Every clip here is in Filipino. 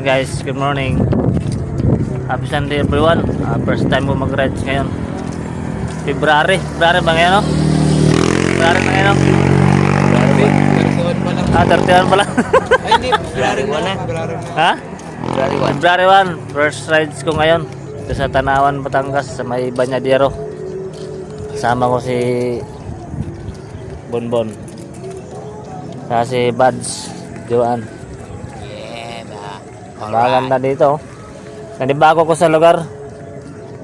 guys, good morning. Happy Sunday everyone. First time ko mag-rides ngayon. February ba ngayon, no? February na ngayon, no? 31 pa lang. 31 pala. Ay, hindi. February 1 na. Ha? February 1. First rides ko ngayon. Ito sa Tanawan, Batangas, sa may Banyadero. Kasama ko si Bonbon. Saka si Buds, Joan. Ang ganda dito. Nanibago ko sa lugar.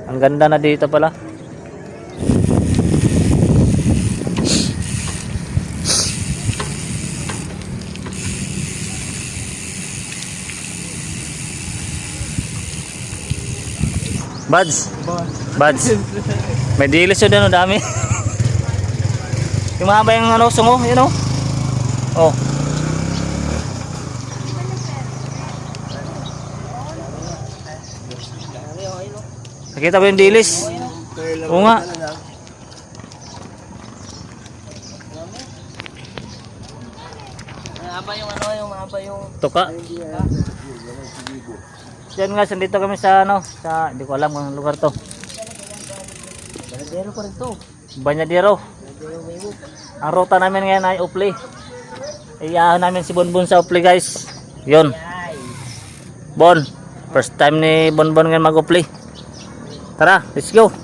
Ang ganda na dito pala. Buds. May dilis yun din, dami. Yung mahaba yung ano, sungo, yun o. Oh. Nakita ba yung dilis? Oo nga. Mahaba yung ano, yung mahaba yung Tuka. Diyan nga, dito kami sa ano, sa, hindi ko alam kung lugar to. Banyadero pa rin to. Banyadero. Ang ruta namin ngayon ay Upli. Iyahan namin si Bonbon sa Upli, guys. Yun. Bon, first time ni Bonbon ngayon mag-Upli. Tara, let's go.